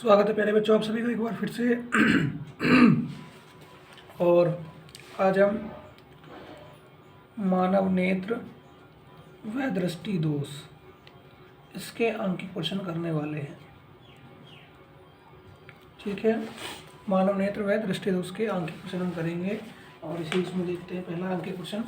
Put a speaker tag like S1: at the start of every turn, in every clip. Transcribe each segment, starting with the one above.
S1: स्वागत है प्यारे बच्चों, आप सभी का एक बार फिर से। और आज हम मानव नेत्र व दृष्टि दोष इसके अंकित प्रश्न करने वाले हैं। ठीक है, मानव नेत्र व दृष्टि दोष के अंकित प्रश्न हम करेंगे और इसी इसमें देखते हैं। पहला अंकित प्रश्न,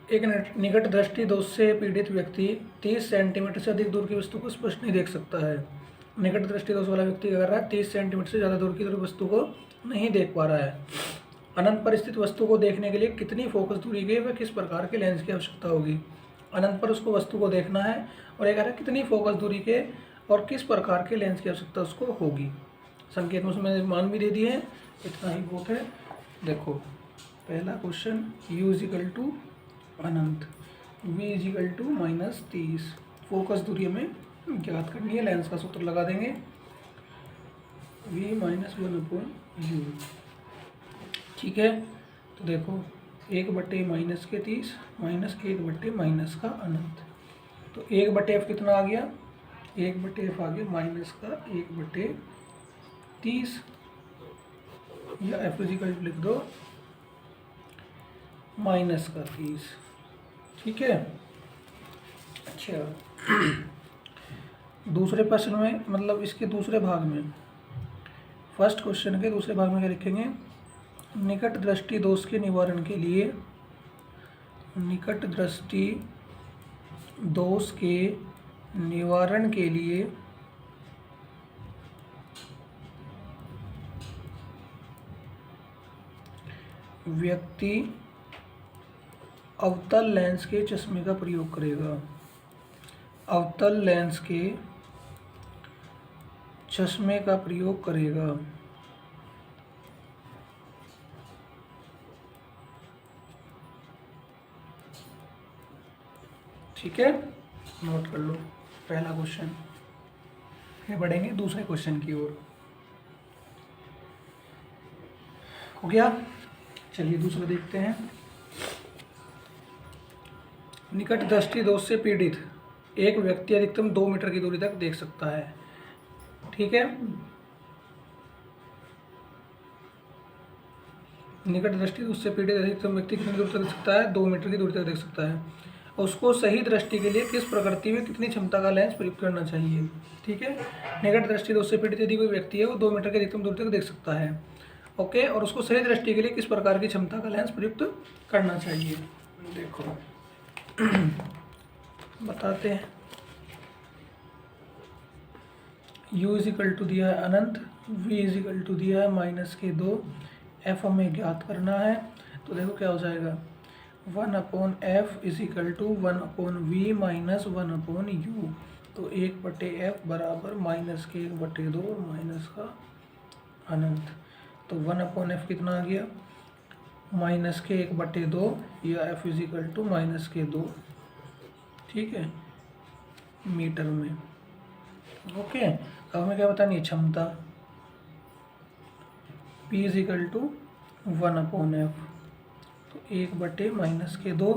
S1: एक निकट दृष्टि दोष से पीड़ित व्यक्ति 30 सेंटीमीटर से अधिक दूर की वस्तु को स्पष्ट नहीं देख सकता है। निकट दृष्टि दोष वाला व्यक्ति क्या कर रहा है, 30 सेंटीमीटर से ज़्यादा दूर की वस्तु को नहीं देख पा रहा है। अनंत पर स्थित वस्तु को देखने के लिए कितनी फोकस दूरी की व किस प्रकार के लेंस की आवश्यकता होगी। अनंत पर उसको वस्तु को देखना है और ये कह रहा है कितनी फोकस दूरी के और किस प्रकार के लेंस की आवश्यकता उसको होगी। संकेत में उसमें मान भी दे दिए हैं, इतना ही बहुत है। देखो पहला क्वेश्चन, u इजिकल टू अनंत, v इजिकल टू -30, फोकस दूरी हमें ज्ञात करनी है। लेंस का सूत्र लगा देंगे, v - 1/u। ठीक है, तो देखो 1/-30 -1/- का अनंत, तो 1/f कितना आ गया, 1/f आ गया -1/30 या f इजिकल लिख दो -30। ठीक है, अच्छा दूसरे प्रश्न में, मतलब इसके दूसरे भाग में, फर्स्ट क्वेश्चन के दूसरे भाग में क्या लिखेंगे, निकट दृष्टि दोष के निवारण के लिए, निकट दृष्टि दोष के निवारण के लिए व्यक्ति अवतल लेंस के चश्मे का प्रयोग करेगा। अवतल लेंस के चश्मे का प्रयोग करेगा। ठीक है, नोट कर लो पहला क्वेश्चन। फिर बढ़ेंगे दूसरे क्वेश्चन की ओर। हो गया, चलिए दूसरा देखते हैं। निकट दृष्टि दोष से पीड़ित एक व्यक्ति अधिकतम 2 मीटर की दूरी तक देख सकता है। ठीक है, निकट दृष्टि दोष से पीड़ित अधिकतम व्यक्ति कितनी दूर तक देख सकता है, 2 मीटर की दूरी तक देख सकता है। उसको सही दृष्टि के लिए किस प्रकृति में कितनी क्षमता का लेंस प्रयुक्त करना चाहिए। ठीक है, निकट दृष्टि दोष से पीड़ित यदि कोई व्यक्ति है वो 2 मीटर की अधिकतम दूरी तक देख सकता है। ओके, और उसको सही दृष्टि के लिए किस प्रकार की क्षमता का लेंस प्रयुक्त करना चाहिए। देखो बताते हैं। u इजिकल टू दिया है अनंत, v इजिकल टू दिया है -2, f हमें ज्ञात करना है। तो देखो क्या हो जाएगा, 1/f is equal to 1/v - 1/u। तो 1/f बराबर -1/2 माइनस का अनंत। तो 1/f कितना आ गया, -1/2 या f इजिकल टू -2। ठीक है, मीटर में। ओके, अब हमें क्या बतानी है, क्षमता p इजिकल टू 1/f। तो 1/-2,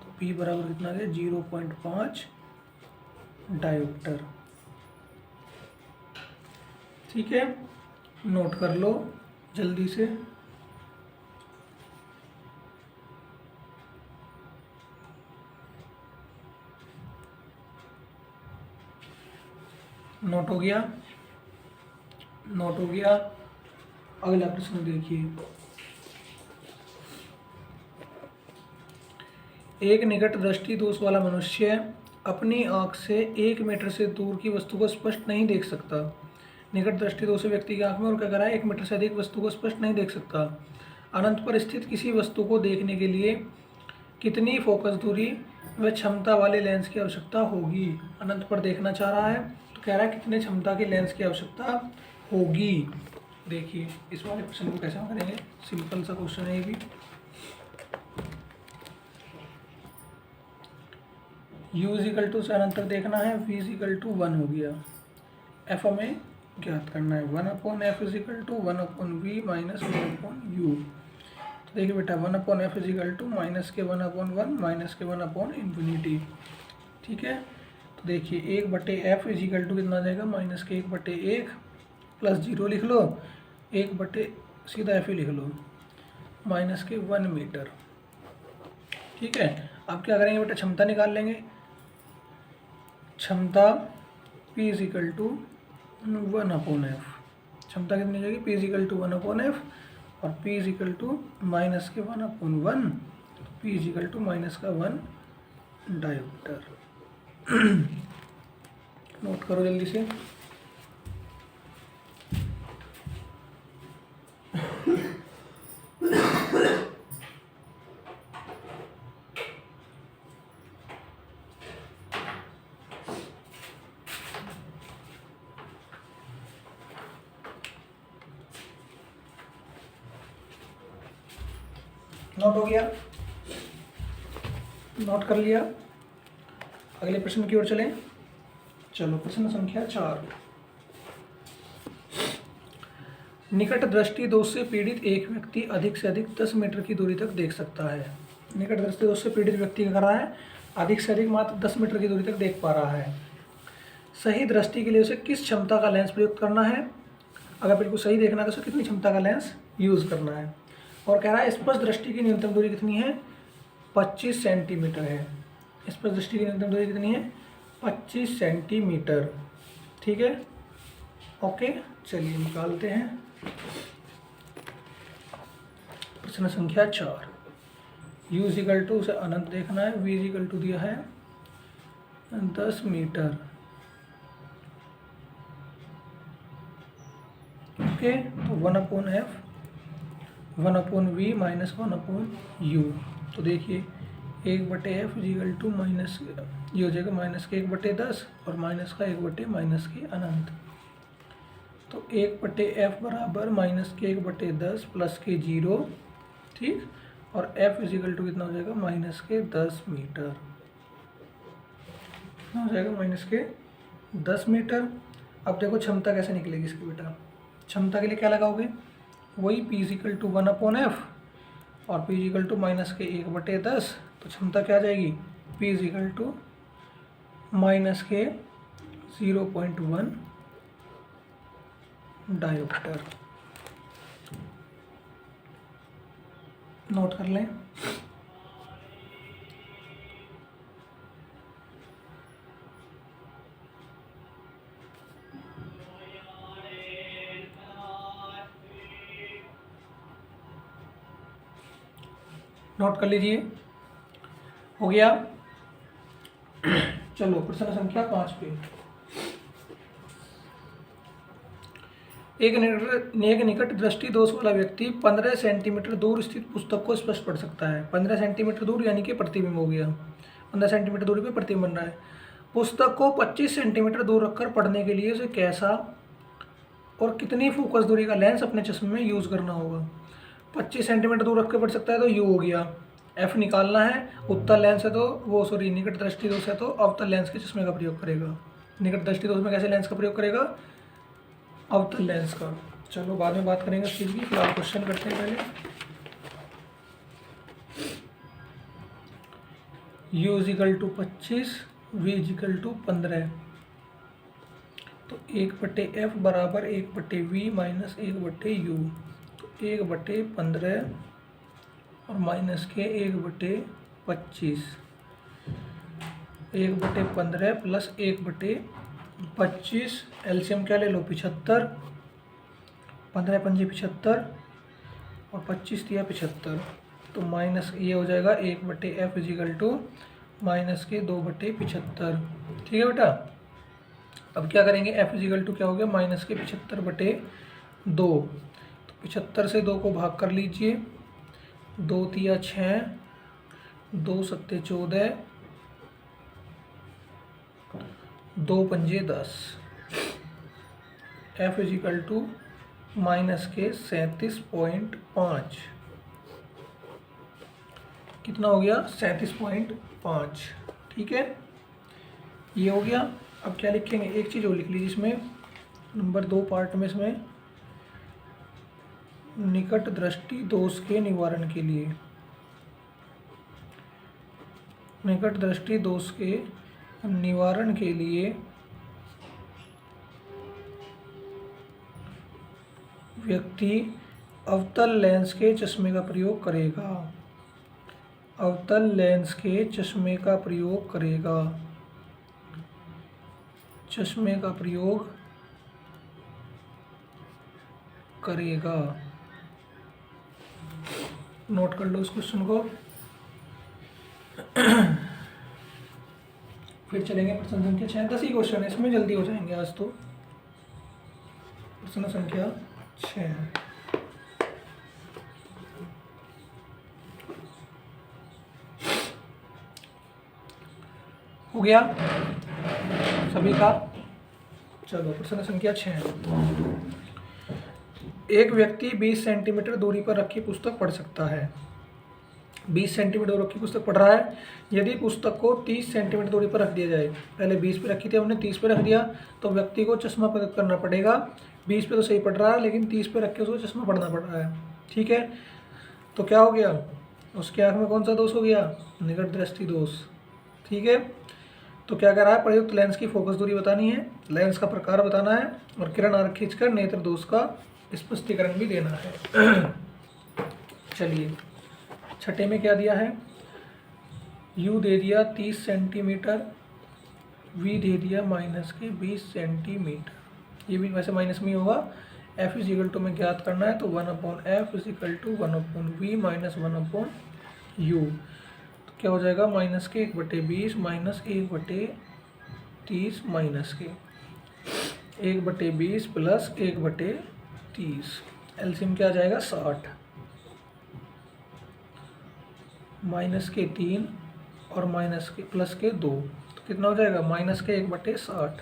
S1: तो p बराबर कितना आ गया, 0.5 डायोप्टर। ठीक है, नोट कर लो जल्दी से। नोट हो गया, नोट हो गया। अगला प्रश्न देखिए, एक निकट दृष्टि दोष वाला मनुष्य अपनी आंख से 1 मीटर से दूर की वस्तु को स्पष्ट नहीं देख सकता। निकट दृष्टि दोष व्यक्ति की आंख में और क्या करा है, 1 मीटर से अधिक वस्तु को स्पष्ट नहीं देख सकता। अनंत पर स्थित किसी वस्तु को देखने के लिए कितनी फोकस दूरी व क्षमता वाले लेंस की आवश्यकता होगी। अनंत पर देखना चाह रहा है, तो कह रहा है कितने क्षमता के लेंस की आवश्यकता होगी। देखिए इस वाले क्वेश्चन को कैसे हम करेंगे, सिंपल सा क्वेश्चन है ये भी। u इजिकल टू से अनंत तक देखना है, v इजिकल टू 1 हो गया, f हमें ज्ञात करना है, 1/f is equal to 1/v - 1/u। तो देखिए बेटा 1/f इजिकल टू -1/1 -1/∞। ठीक है, तो देखिए 1/f इजिकल टू कितना आ जाएगा, -1/1 प्लस 0 लिख लो, 1/ सीधा f ही लिख लो, -1 मीटर। ठीक है, अब क्या करेंगे बेटा, क्षमता निकाल लेंगे। क्षमता P इजिकल टू 1/f, क्षमता कितनी हो जाएगी, P इजिकल टू 1/f और P equal to -1/1, P equal to -1 dioptre. Note करो जल्दी से। नोट हो गया, नोट कर लिया। अगले प्रश्न की ओर चलें। चलो प्रश्न संख्या 4। निकट दृष्टि दोष से पीड़ित एक व्यक्ति अधिक से अधिक 10 मीटर की दूरी तक देख सकता है। निकट दृष्टि दोष से पीड़ित व्यक्ति क्या कर रहा है, अधिक से अधिक मात्र 10 मीटर की दूरी तक देख पा रहा है। सही दृष्टि के लिए उसे किस क्षमता का लेंस प्रयोग करना है। अगर बिल्कुल सही देखना है तो उसे कितनी क्षमता का लेंस यूज करना है। और कह रहा है स्पष्ट दृष्टि की न्यूनतम दूरी कितनी है, 25 सेंटीमीटर है। स्पष्ट दृष्टि की न्यूनतम दूरी कितनी है, 25 सेंटीमीटर। ठीक है, ओके, चलिए निकालते हैं। प्रश्न संख्या 4। u इजिकल टू उसे अनंत देखना है, v इजिकल टू दिया है 10 मीटर। ओके, तो 1/f 1/v माइनस 1/u। तो देखिए 1/f इजिकल टू माइनस, ये हो जाएगा -1/10 और माइनस का 1/- अनंत। तो 1/f बराबर -1/10 प्लस के 0, ठीक, और f इजिकल टू कितना हो जाएगा, -10 मीटर। कितना हो जाएगा, -10 मीटर। अब देखो क्षमता कैसे निकलेगी इसकी बेटा। क्षमता के लिए क्या लगाओगे, वही p इजिकल टू 1/f और p इजिकल टू -1/10। तो क्षमता क्या आ जाएगी, p equal to -0.1 dioptre. Note कर लें। नोट कर लीजिए, हो गया। चलो प्रश्न संख्या 5 पे। एक निकट दृष्टि दोष वाला व्यक्ति 15 सेंटीमीटर दूर स्थित पुस्तक को स्पष्ट पढ़ सकता है। 15 सेंटीमीटर दूर यानी कि प्रतिबिंब हो गया, 15 सेंटीमीटर दूरी पे प्रतिबिंब बन रहा है। पुस्तक को 25 सेंटीमीटर दूर रखकर पढ़ने के लिए उसे कैसा और कितनी फोकस दूरी का लेंस अपने चश्मे में यूज करना होगा। 25 सेंटीमीटर दूर रख के पढ़ सकता है तो यू हो गया, एफ निकालना है। उत्तल लेंस है तो वो सॉरी निकट दृष्टि दोष है तो अवतल लेंस के चश्मे का प्रयोग करेगा। निकट दृष्टि दोष में कैसे लेंस का प्रयोग करेगा, अवतल लेंस का। चलो बाद में बात करेंगे इस चीज़ की, फिलहाल क्वेश्चन करते हैं पहले। u equal to 25, v equal to 15। तो 1/f बराबर 1/v माइनस 1/u। तो 1/15 और माइनस के 1/25, 1/15 प्लस 1/25। एलसीएम क्या ले लो, 75, 15 पंजे 75 और 25 दिया 75। तो माइनस ये हो जाएगा 1/f इजिकल टू माइनस के 2/75। ठीक है बेटा, अब क्या करेंगे, f इजिकल टू क्या हो गया, माइनस के 75/2। तो 75 से 2 को भाग कर लीजिए, 2 तिया 6, 2 सत्ते 14, 2 पंजे 10। f इजिकल टू माइनस के 37.5। कितना हो गया, 37.5। ठीक है, ये हो गया। अब क्या लिखेंगे, एक चीज़ और लिख लीजिए इसमें, नंबर 2 पार्ट में इसमें निकट दृष्टि दोष के निवारण के लिए, निकट दृष्टि दोष के निवारण के लिए व्यक्ति अवतल लेंस के चश्मे का प्रयोग करेगा। अवतल लेंस के चश्मे का प्रयोग करेगा। चश्मे का प्रयोग करेगा। नोट कर लो इस क्वेश्चन को। फिर चलेंगे प्रश्न संख्या 6। 10 ही क्वेश्चन है, इसमें जल्दी हो जाएंगे आज तो। प्रश्न संख्या 6 हो गया सभी का। चलो प्रश्न संख्या 6। एक व्यक्ति 20 सेंटीमीटर दूरी पर रखी पुस्तक पढ़ सकता है। 20 सेंटीमीटर रखी पुस्तक पढ़ रहा है। यदि पुस्तक को 30 सेंटीमीटर दूरी पर रख दिया जाए, पहले 20 पे रखी थी हमने, 30 पे रख दिया, तो व्यक्ति को चश्मा प्रयोग करना पड़ेगा। 20 पे तो सही पढ़ रहा है, लेकिन 30 पे रख के उसको चश्मा पढ़ना पड़ रहा है। ठीक है, तो क्या हो गया, उसके आँख में कौन सा दोष हो गया, निकट दृष्टि दोष। ठीक है, तो क्या कह रहा है, प्रयुक्त लेंस की फोकस दूरी बतानी है, लेंस का प्रकार बताना है, और किरण आर्क खींचकर नेत्र दोष का स्पष्टीकरण भी देना है। चलिए, छठे में क्या दिया है, U दे दिया 30 सेंटीमीटर, V दे दिया -20 सेंटीमीटर। ये भी वैसे माइनस में ही होगा। F = में ज्ञात करना है, तो 1/F = 1/V - 1/U। तो क्या हो जाएगा, -1/20 - 1/30 -1/20 + 1/30। एलसीएम क्या आ जाएगा, 60। -3 और +2, तो कितना हो जाएगा, -1/60।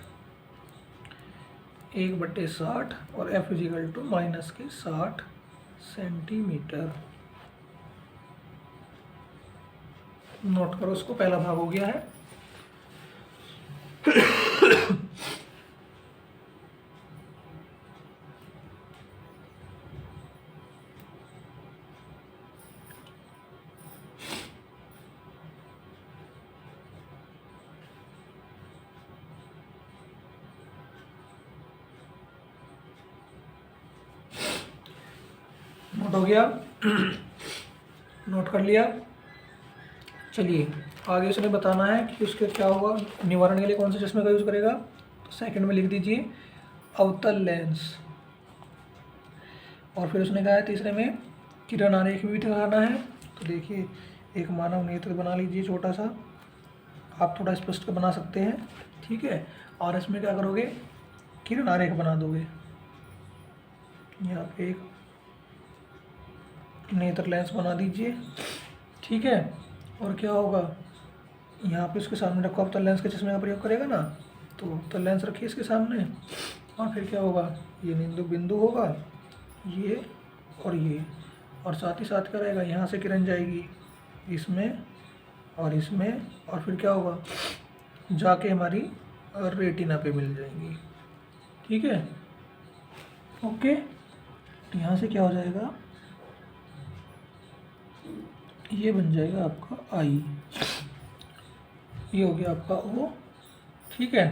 S1: 1/60 और F = -60 सेंटीमीटर। नोट करो उसको, पहला भाग हो गया है। नोट हो गया, नोट कर लिया। चलिए आगे उसने बताना है कि उसके क्या होगा, निवारण के लिए कौन से चश्मे का यूज़ करेगा। तो सेकंड में लिख दीजिए अवतल लेंस। और फिर उसने कहा है तीसरे में किरण आरेख भी दिखाना है। तो देखिए, एक मानव नेत्र बना लीजिए छोटा सा, आप थोड़ा स्पष्ट बना सकते हैं। ठीक है, और इसमें क्या करोगे, किरण आरेख बना दोगे। यहाँ पे एक नेत्र लेंस बना दीजिए। ठीक है, और क्या होगा, यहाँ पे उसके सामने रखो, अवतल लेंस के चश्मे का प्रयोग करेगा ना, तो अवतल लेंस रखिए इसके सामने। और फिर क्या होगा, ये बिंदु होगा, ये और ये, और साथ ही साथ क्या रहेगा, यहाँ से किरण जाएगी इसमें और इसमें, और फिर क्या होगा, जाके हमारी रेटिना पे मिल जाएंगी। ठीक है, ओके। तो यहाँ से क्या हो जाएगा, ये बन जाएगा आपका आई, ये हो गया आपका ओ। ठीक है,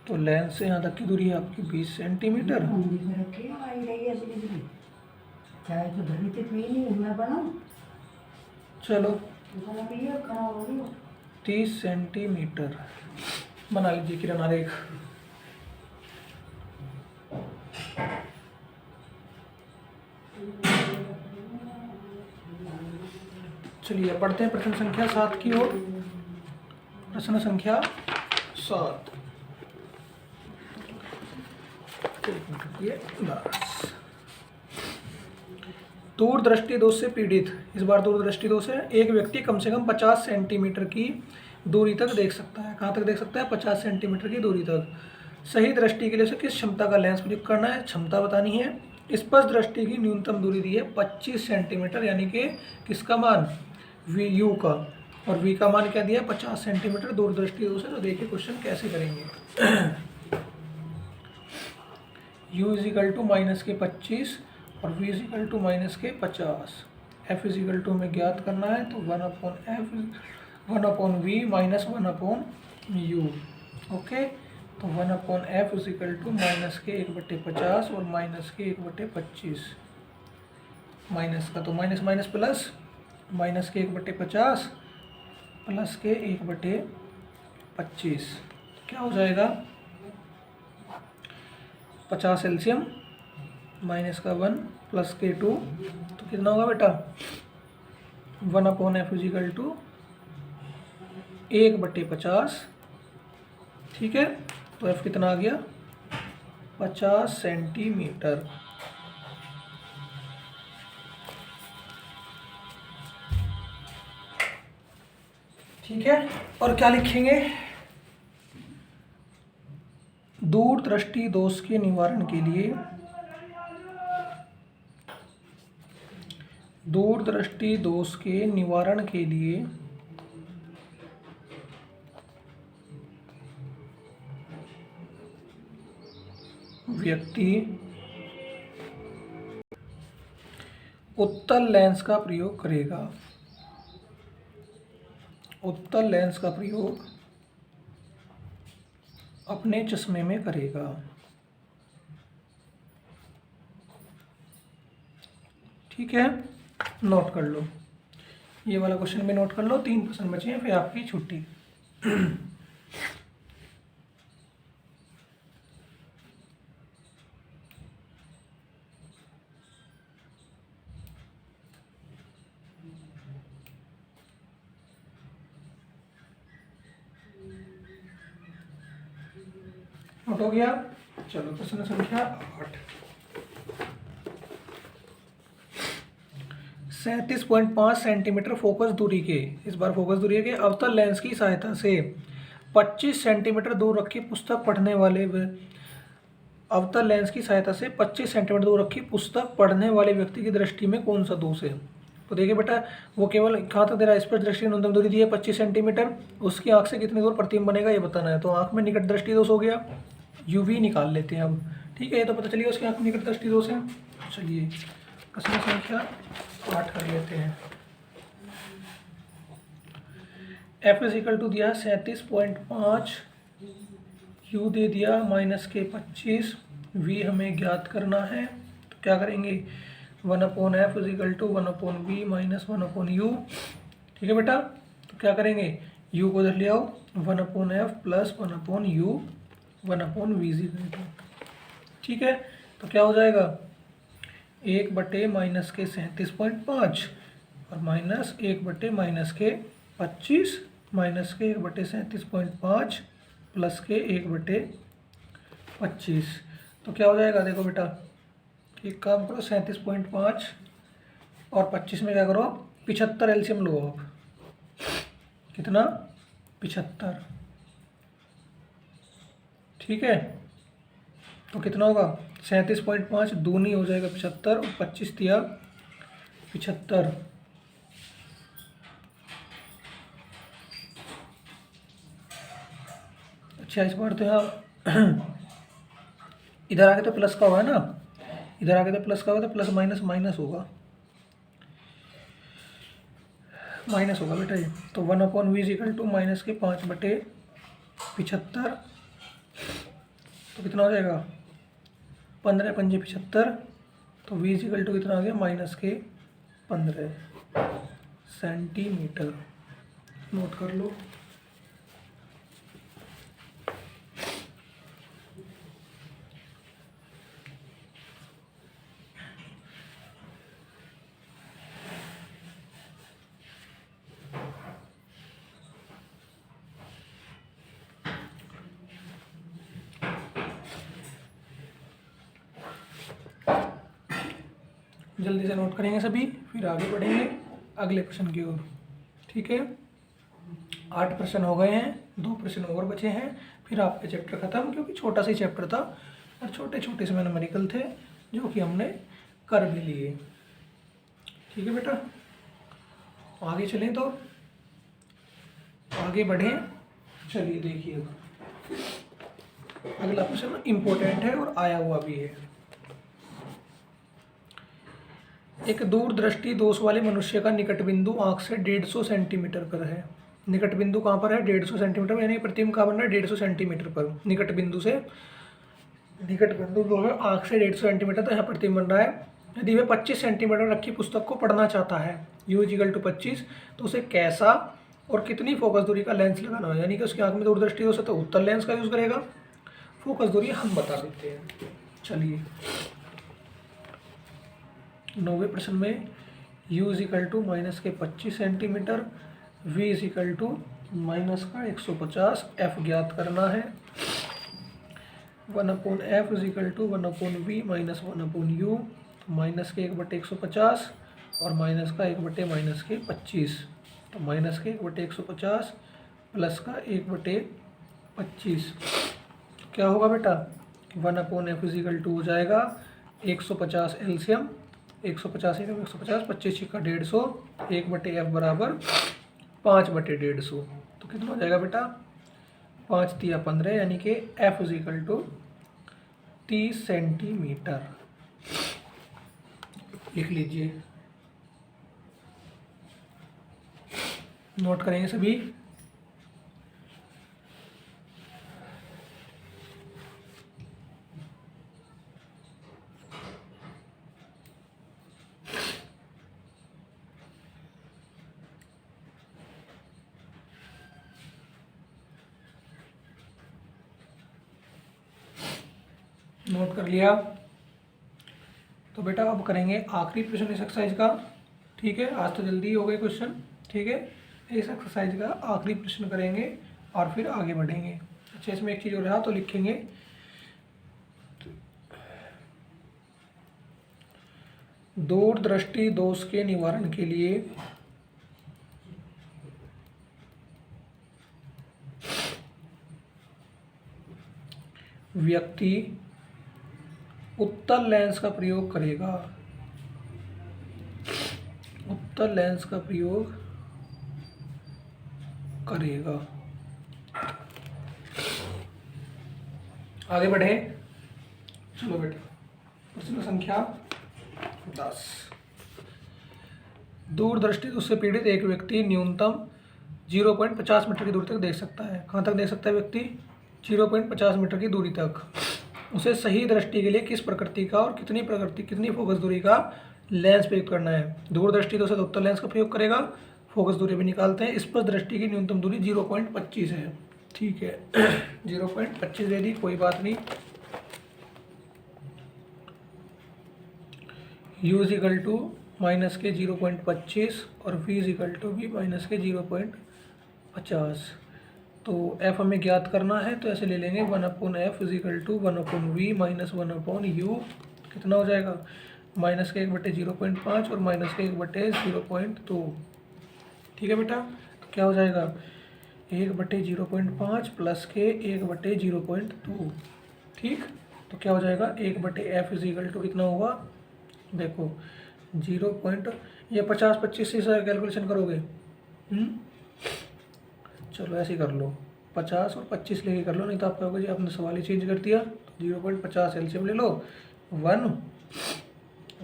S1: तो लेंस से यहाँ तक की दूरी है आपकी 20 सेंटीमीटर। चलो 30 सेंटीमीटर बना लीजिए किरण आरेख। चलिए पढ़ते हैं प्रश्न संख्या 7 की ओर। प्रश्न संख्या 7, दूरदृष्टि दोष से पीड़ित, इस बार दूरदृष्टि दोष है। एक व्यक्ति कम से कम 50 सेंटीमीटर की दूरी तक देख सकता है। कहाँ तक देख सकता है, 50 सेंटीमीटर की दूरी तक। सही दृष्टि के लिए उसे किस क्षमता का लेंस प्रयुक्त करना है, क्षमता बतानी है। स्पष्ट दृष्टि की न्यूनतम दूरी दी है 25 सेंटीमीटर, यानी कि किसका मान, यू का, और वी का मान क्या दिया, 50 सेंटीमीटर दूरदृष्टि दोष है। तो देखिए क्वेश्चन कैसे करेंगे। U = -25 और V = -50। F = में ज्ञात करना है, तो 1/V - 1/U यू। ओके, तो 1/f is equal to minus के 1/50 और माइनस के 1/25। माइनस का तो माइनस माइनस प्लस, माइनस के 1/50 प्लस के 1/25 क्या हो जाएगा, 50 एलसीएम, माइनस का 1 प्लस के 2, तो कितना होगा बेटा 1/f इज इक्वल टू 1/50। ठीक है, तो f कितना आ गया 50 सेंटीमीटर। ठीक है, और क्या लिखेंगे, दूरदृष्टि दोष के निवारण के लिए, दूरदृष्टि दोष के निवारण के लिए व्यक्ति उत्तल लेंस का प्रयोग करेगा। उत्तल लेंस का प्रयोग अपने चश्मे में करेगा। ठीक है, नोट कर लो, ये वाला क्वेश्चन भी नोट कर लो। 3 प्रश्न बचे हैं, फिर आपकी छुट्टी। नोट हो गया, चलो प्रश्न संख्या 8। 37.5 सेंटीमीटर फोकस दूरी के, इस बार फोकस दूरी के अवतल लेंस की सहायता से 25 सेंटीमीटर दूर रखी पुस्तक पढ़ने वाले अवतल लेंस की सहायता से 25 सेंटीमीटर दूर रखी पुस्तक पढ़ने वाले व्यक्ति की दृष्टि में कौन सा दोष है। तो देखिए बेटा, वो केवल कहाँ तक दे रहा है, इस पर दृष्टि न्यूनतम दूरी दी है 25 सेंटीमीटर, उसकी आंख से कितनी दूर प्रतिबिंब बनेगा ये बताना है। तो आंख में निकट दृष्टि दोष हो गया, यूवी निकाल लेते हैं अब। ठीक है, ये तो पता चलिए उसकी आंख में निकट दृष्टि दोष है। चलिए प्रश्न संख्या 8 कर लेते हैं। एफ इज इक्वल टू दिया 37.5, यू दे दिया माइनस के 25, वी हमें ज्ञात करना है। तो क्या करेंगे, 1/f is equal to 1/v minus 1/u। ठीक है बेटा, तो क्या करेंगे, u को इधर ले आओ, 1/f plus 1/u 1/v is equal to. ठीक है, तो क्या हो जाएगा 1/- माइनस के 37.5 और माइनस 1/- माइनस के 25 माइनस के 1/37.5 प्लस के 1/25। तो क्या हो जाएगा, देखो बेटा एक काम करो, 37.5 और 25 में क्या करो 75 एलसीएम लो आप, कितना 75। ठीक है, तो कितना होगा 37.5 दूनी हो जाएगा 75 और 25 दिया 75। अच्छा, इस बार तो यहाँ इधर आगे तो प्लस का होगा ना, इधर आगे तो प्लस का होगा, तो प्लस माइनस माइनस होगा, माइनस होगा बेटा ये। तो 1/v is equal to minus के 5/75। तो कितना हो जाएगा 15 पंजे 75। तो v इज इक्वल टू कितना आ गया माइनस के 15 सेंटीमीटर। नोट कर लो। जल्दी से नोट करेंगे सभी, फिर आगे बढ़ेंगे अगले प्रश्न की ओर। ठीक है, 8 प्रश्न हो गए हैं, 2 प्रश्न और बचे हैं, फिर आपका चैप्टर खत्म, क्योंकि छोटा सा चैप्टर था और छोटे छोटे से न्यूमेरिकल थे जो कि हमने कर भी लिए। ठीक है बेटा, आगे चलें, तो आगे बढ़ें। चलिए देखिए, अगला प्रश्न इम्पोर्टेंट है और आया हुआ भी है। एक दूरदृष्टि दोष वाले मनुष्य का निकट बिंदु आंख से 150 सेंटीमीटर पर है। निकट बिंदु कहाँ पर है 150 सेंटीमीटर, यानी प्रतिबिंब कहाँ बन रहा है 150 सेंटीमीटर पर। निकट बिंदु जो है आँख से 150 सेंटीमीटर, तो यहाँ प्रतिबिंब बन रहा है। यदि वह 25 सेंटीमीटर रखी पुस्तक को पढ़ना चाहता है, u = 25, तो उसे कैसा और कितनी फोकस दूरी का लेंस लगाना है, यानी कि उसकी आँख में दूरदृष्टि दोष है तो उत्तल लेंस का यूज़ करेगा। फोकस दूरी हम बता देते हैं। चलिए 9वें प्रश्न में u = -25 सेंटीमीटर, v = -150, f ज्ञात करना है। 1/f = 1/v - 1/u, -1/150 और -1/-25, तो -1/150 प्लस का 1/25 क्या होगा बेटा 1/f = हो जाएगा 150 एलसीएम, 150 एकम 150, 25 का 150, 1/f बराबर 5/150, तो कितना हो जाएगा बेटा 5 × 15, यानी कि f = 30 सेंटीमीटर। लिख लीजिए, नोट करेंगे सभी। नोट कर लिया, तो बेटा अब करेंगे आखिरी प्रश्न इस एक्सरसाइज का। ठीक है, आज तो जल्दी हो गए क्वेश्चन। ठीक है, इस एक्सरसाइज का आखिरी प्रश्न करेंगे और फिर आगे बढ़ेंगे। अच्छा, इसमें एक चीज़ हो रहा तो लिखेंगे, दूरदृष्टि दोष के निवारण के लिए व्यक्ति उत्तल लेंस का प्रयोग करेगा। उत्तल लेंस का प्रयोग करेगा। आगे बढ़े, चलो बेटा प्रश्न संख्या 10। दूरदृष्टि दोष से पीड़ित एक व्यक्ति न्यूनतम 0.50 मीटर की दूरी तक देख सकता है। कहाँ तक देख सकता है व्यक्ति 0.50 मीटर की दूरी तक। उसे सही दृष्टि के लिए किस प्रकृति का और कितनी फोकस दूरी का लेंस प्रयोग करना है। दूरदृष्टि दोष से उत्तल लेंस का प्रयोग करेगा। फोकस दूरी भी निकालते हैं। स्पष्ट दृष्टि की न्यूनतम दूरी 0.25 है। ठीक है 0.25 दे दी, कोई बात नहीं। u = -0.25 और v = भी -0.50। तो f हमें ज्ञात करना है, तो ऐसे ले लेंगे 1/f = 1/v - 1/u। कितना हो जाएगा -1/0.5 और -1/0.2। ठीक है बेटा, तो क्या हो जाएगा 1/0.5 प्लस के 1/0.2। ठीक, तो क्या हो जाएगा 1/f = कितना होगा, देखो 0. ये 50-25 से कैलकुलेशन करोगे। चलो ऐसे ही कर लो, 50 और 25 लेके कर लो, नहीं तो आप कहोगे जी आपने सवाल ही चेंज कर दिया। 0.50 एलसीएम ले लो, 1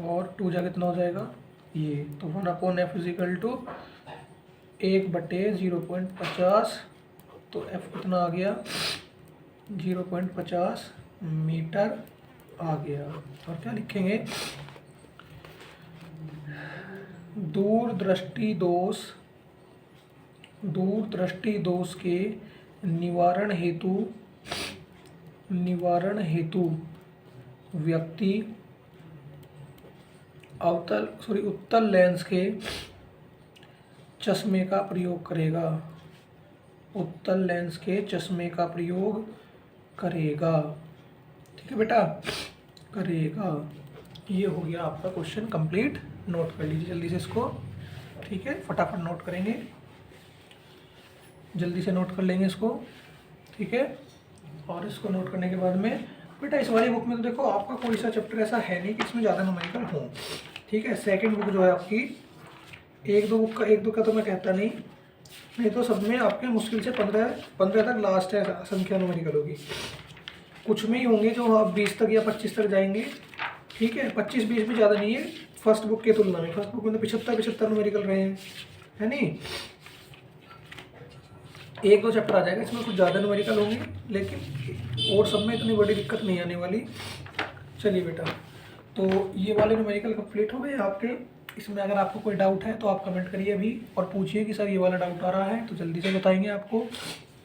S1: और 2 जा कितना हो जाएगा ये, तो 1/f = 1/0.50, तो f कितना आ गया 0.50 मीटर आ गया। और क्या लिखेंगे, दूरदृष्टि दोष के निवारण हेतु व्यक्ति उत्तल लेंस के चश्मे का प्रयोग करेगा। उत्तल लेंस के चश्मे का प्रयोग करेगा। ठीक है बेटा, करेगा। ये हो गया आपका क्वेश्चन कंप्लीट। नोट कर लीजिए जल्दी से इसको। ठीक है, फटाफट नोट करेंगे, जल्दी से नोट कर लेंगे इसको। ठीक है, और इसको नोट करने के बाद में बेटा इस वाली बुक में तो देखो आपका कोई सा चैप्टर ऐसा है नहीं कि इसमें ज़्यादा न्यूमेरिकल हो। ठीक है, सेकंड बुक जो है आपकी एक दो का तो मैं कहता नहीं तो सब में आपके मुश्किल से 15 तक लास्ट है संख्या न्यूमेरिकल होगी। कुछ में ही होंगे जो आप 20 तक या 25 तक जाएंगे। ठीक है, 25-20 भी ज़्यादा नहीं है फर्स्ट बुक की तुलना में। फर्स्ट बुक में तो 75 न्यूमेरिकल रहे हैं, है नहीं। एक दो चैप्टर आ जाएगा, इसमें कुछ ज़्यादा न्यूमेरिकल होंगे, लेकिन और सब में इतनी बड़ी दिक्कत नहीं आने वाली। चलिए बेटा, तो ये वाले न्यूमेरिकल कंप्लीट हो गए आपके। इसमें अगर आपको कोई डाउट है तो आप कमेंट करिए अभी और पूछिए कि सर ये वाला डाउट आ रहा है, तो जल्दी से बताएंगे आपको।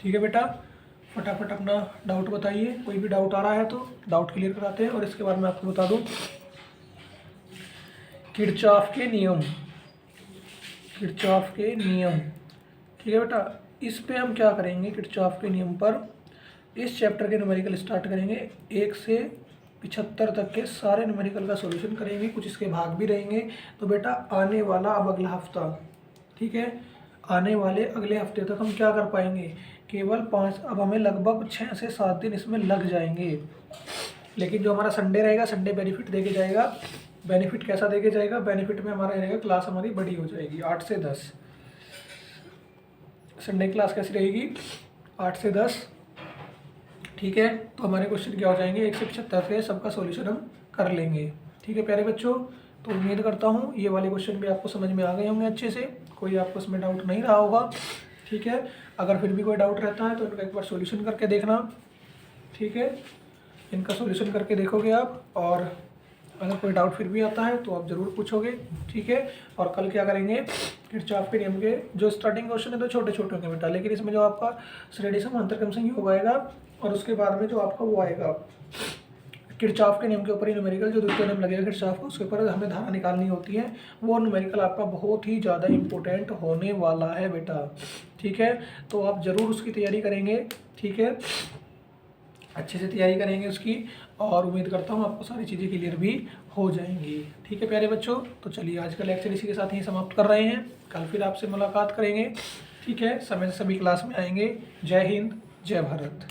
S1: ठीक है बेटा, फटाफट अपना डाउट बताइए, कोई भी डाउट आ रहा है तो डाउट क्लियर कराते हैं। और इसके बाद मैं आपको बता दूं किरचॉफ के नियम, किरचॉफ के नियम। ठीक है बेटा, इस पे हम क्या करेंगे, किरचॉफ के नियम पर इस चैप्टर के न्यूमेरिकल स्टार्ट करेंगे, 1 से 75 तक के सारे न्यूमेरिकल का सॉल्यूशन करेंगे, कुछ इसके भाग भी रहेंगे। तो बेटा आने वाला अब अगला हफ्ता, ठीक है, आने वाले अगले हफ्ते तक हम क्या कर पाएंगे, केवल 5, अब हमें लगभग 6 से 7 दिन इसमें लग जाएंगे। लेकिन जो हमारा संडे रहेगा, संडे बेनिफिट देके जाएगा। बेनिफिट कैसा देके जाएगा, बेनिफिट में हमारा रहेगा क्लास हमारी बड़ी हो जाएगी 8 से 10। संडे क्लास कैसी रहेगी, 8 से 10। ठीक है, तो हमारे क्वेश्चन क्या हो जाएंगे, 1 से 75 के सबका सॉल्यूशन हम कर लेंगे। ठीक है प्यारे बच्चों, तो उम्मीद करता हूँ ये वाले क्वेश्चन भी आपको समझ में आ गए होंगे अच्छे से, कोई आपको इसमें डाउट नहीं रहा होगा। ठीक है, अगर फिर भी कोई डाउट रहता है तो इनका एक बार सॉल्यूशन करके देखना। ठीक है, इनका सॉल्यूशन करके देखोगे आप, और अगर कोई डाउट फिर भी आता है तो आप ज़रूर पूछोगे। ठीक है, और कल क्या करेंगे, किरचॉफ के नियम के जो स्टार्टिंग क्वेश्चन है तो छोटे छोटे होंगे बेटा, लेकिन इसमें जो आपका श्रेणी समांतर क्रम संयोग आएगा और उसके बाद में जो आपका वो आएगा किरचॉफ के नियम के ऊपर ही न्यूमेरिकल, जो द्वितीय नियम लगेगा किरचॉफ का, उसके ऊपर हमें धारा निकालनी होती है, वो न्यूमेरिकल आपका बहुत ही ज़्यादा इंपॉर्टेंट होने वाला है बेटा। ठीक है, तो आप ज़रूर उसकी तैयारी करेंगे। ठीक है, अच्छे से तैयारी करेंगे उसकी, और उम्मीद करता हूँ आपको सारी चीज़ें क्लियर भी हो जाएंगी। ठीक है प्यारे बच्चों, तो चलिए आज का लेक्चर इसी के साथ ही समाप्त कर रहे हैं, कल फिर आपसे मुलाकात करेंगे। ठीक है, समय से सभी क्लास में आएंगे। जय हिंद, जय भारत।